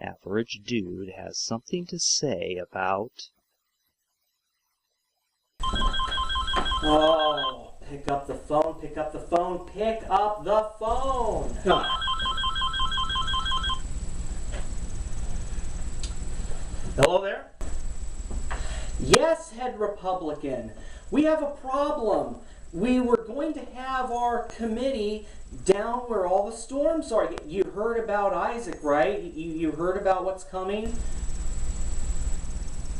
Average Dude has something to say about... Oh, pick up the phone, pick up the phone, pick up the phone! Hello there? Yes, head Republican. We have a problem. We were going to have our committee down where all the storms are. You heard about Isaac, right? You heard about what's coming?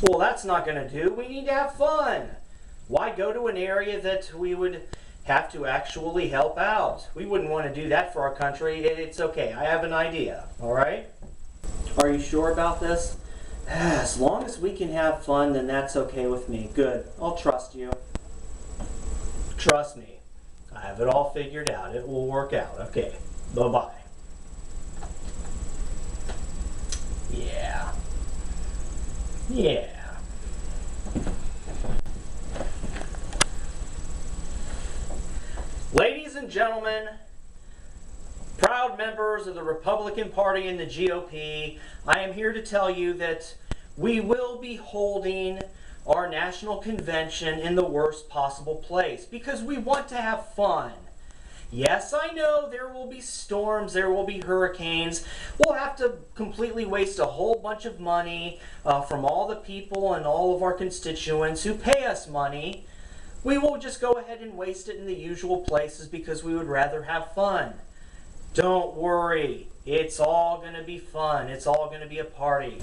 Well, that's not going to do. We need to have fun. Why go to an area that we would have to actually help out? We wouldn't want to do that for our country. It's okay. I have an idea, all right? Are you sure about this? As long as we can have fun, then that's okay with me. Good. I'll trust you. Trust me. I have it all figured out. It will work out. Okay. Bye-bye. Yeah. Yeah. Ladies and gentlemen, proud members of the Republican Party and the GOP, I am here to tell you that we will be holding our national convention in the worst possible place because we want to have fun. Yes, I know there will be storms, there will be hurricanes. We'll have to completely waste a whole bunch of money from all the people and all of our constituents who pay us money. We will just go ahead and waste it in the usual places because we would rather have fun. Don't worry, it's all going to be fun. It's all going to be a party.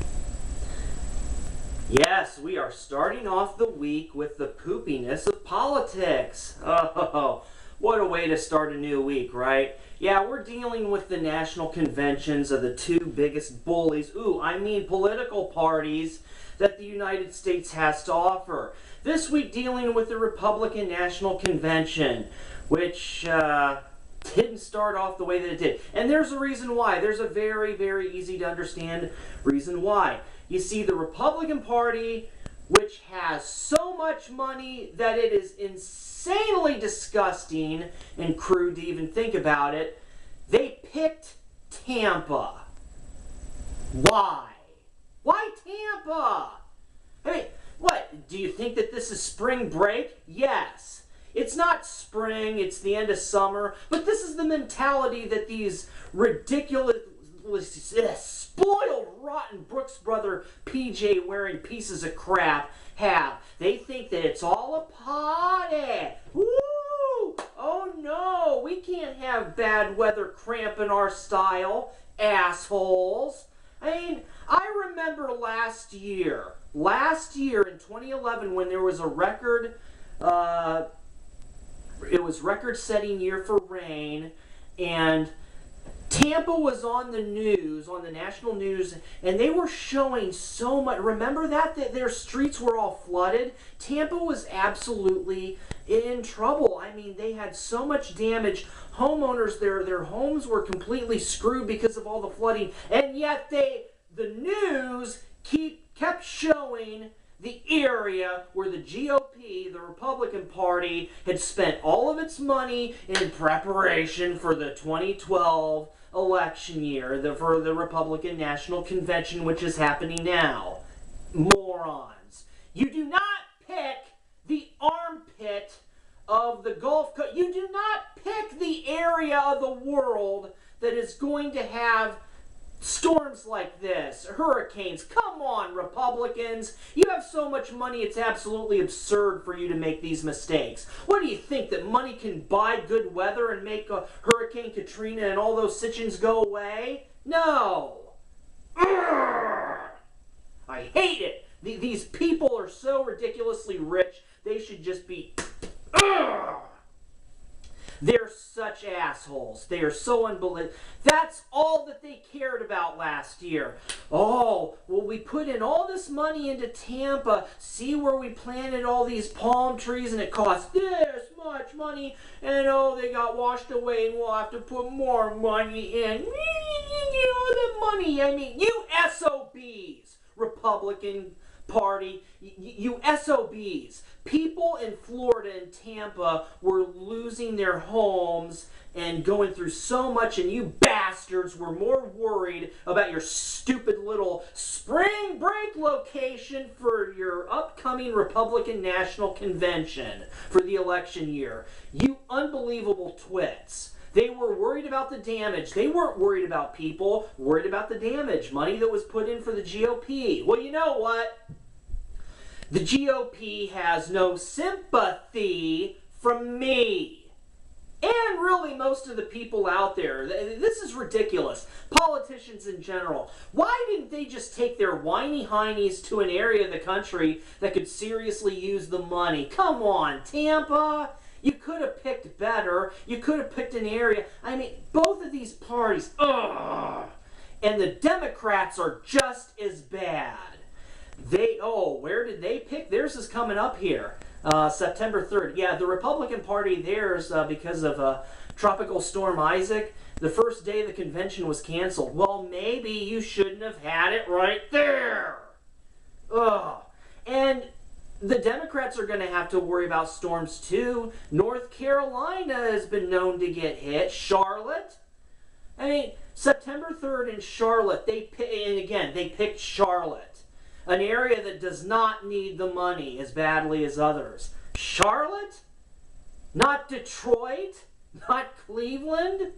Yes, we are starting off the week with the poopiness of politics. Oh, what a way to start a new week, right? Yeah, we're dealing with the national conventions of the two biggest bullies, political parties that the United States has to offer. This week dealing with the Republican National Convention, which didn't start off the way that it did. And there's a reason why. There's a very, very easy to understand reason why. You see, the Republican Party, which has so much money that it is insanely disgusting and crude to even think about it, they picked Tampa. Why? Why Tampa? I mean, what? Do you think that this is spring break? Yes. It's not spring, it's the end of summer, but this is the mentality that these ridiculous, spoiled, rotten Brooks Brother PJ wearing pieces of crap have. They think that it's all a party. Woo! Oh no, we can't have bad weather cramping our style, assholes. I mean, I remember last year in 2011 when there was a record, it was record-setting year for rain, and Tampa was on the news, on the national news, and they were showing so much. Remember that their streets were all flooded? Tampa was absolutely in trouble. I mean, they had so much damage. Homeowners, their homes were completely screwed because of all the flooding, and yet the news kept showing the area where the GOP, the Republican Party, had spent all of its money in preparation for the 2012 election year, for the Republican National Convention, which is happening now. Morons. You do not pick the armpit of the Gulf Coast. You do not pick the area of the world that is going to have storms like this, hurricanes. Come on, Republicans. You have so much money, it's absolutely absurd for you to make these mistakes. What do you think, that money can buy good weather and make a Hurricane Katrina and all those situations go away? No. Urgh. I hate it. These people are so ridiculously rich, they should just be... Urgh. They're such assholes. They are so unbelievable. That's all that they cared about last year. Oh, well, we put in all this money into Tampa. See where we planted all these palm trees and it cost this much money. And oh, they got washed away and we'll have to put more money in. The money, I mean, you SOBs, Republican Party, you SOBs. People in Florida and Tampa were losing their homes and going through so much, and you bastards were more worried about your stupid little spring break location for your upcoming Republican National Convention for the election year. You unbelievable twits. They were worried about the damage. They weren't worried about people, worried about the damage. Money that was put in for the GOP. Well, you know what? The GOP has no sympathy from me. And really most of the people out there. This is ridiculous. Politicians in general. Why didn't they just take their whiny heinies to an area of the country that could seriously use the money? Come on, Tampa. You could have picked better. You could have picked an area. I mean, both of these parties, ugh. And the Democrats are just as bad. Where did they pick? Theirs is coming up here. September 3rd. Yeah, the Republican Party, theirs, because of Tropical Storm Isaac, the first day of the convention was canceled. Well, maybe you shouldn't have had it right there. Ugh. And the Democrats are going to have to worry about storms too. North Carolina has been known to get hit. Charlotte. I mean, September 3rd in Charlotte, they picked Charlotte. An area that does not need the money as badly as others. Charlotte? Not Detroit? Not Cleveland?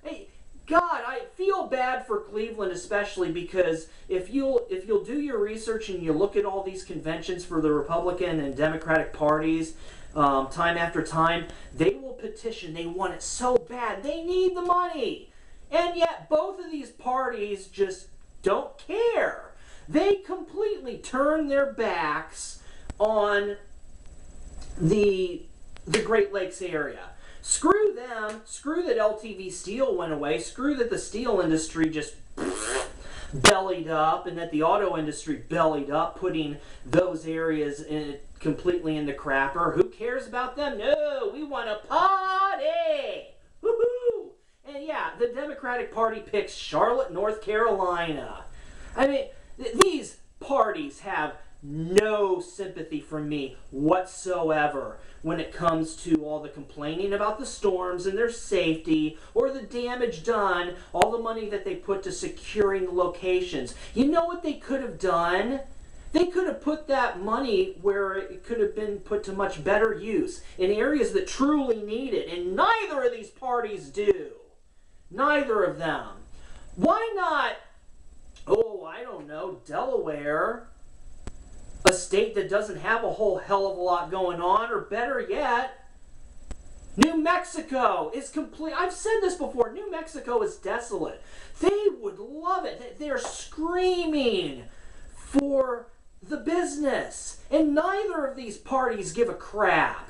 Hey, God, I feel bad for Cleveland especially because if you'll do your research and you look at all these conventions for the Republican and Democratic parties, time after time, they will petition. They want it so bad. They need the money. And yet both of these parties just don't care. They completely turn their backs on the Great Lakes area. Screw them. Screw that LTV Steel went away. Screw that the steel industry just bellied up and that the auto industry bellied up, putting those areas completely into crapper. Who cares about them? No, we want a party. Woohoo! And yeah, the Democratic Party picks Charlotte, North Carolina. I mean, these parties have no sympathy from me whatsoever when it comes to all the complaining about the storms and their safety or the damage done, all the money that they put to securing the locations. You know what they could have done? They could have put that money where it could have been put to much better use in areas that truly need it, and neither of these parties do. Neither of them. Why not, I don't know, Delaware, a state that doesn't have a whole hell of a lot going on, or better yet, New Mexico is complete. I've said this before. New Mexico is desolate. They would love it. They're screaming for the business. And neither of these parties give a crap.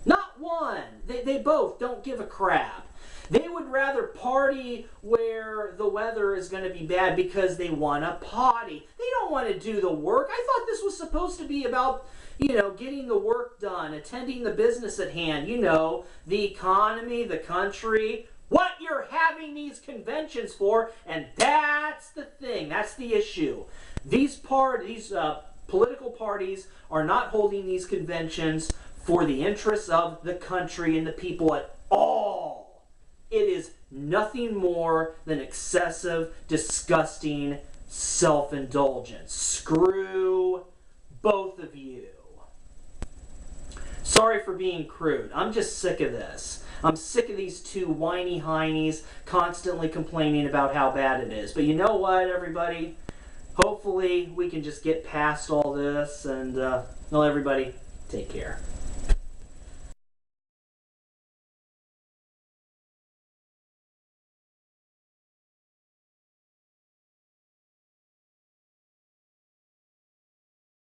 Not one. They both don't give a crap. They would rather party where the weather is going to be bad because they want to potty. They don't want to do the work. I thought this was supposed to be about, getting the work done, attending the business at hand, the economy, the country, what you're having these conventions for, and that's the thing. That's the issue. These political parties are not holding these conventions for the interests of the country and the people at all. It is nothing more than excessive, disgusting self-indulgence. Screw both of you. Sorry for being crude. I'm just sick of this. I'm sick of these two whiny heinies constantly complaining about how bad it is. But you know what, everybody? Hopefully we can just get past all this and, everybody, take care.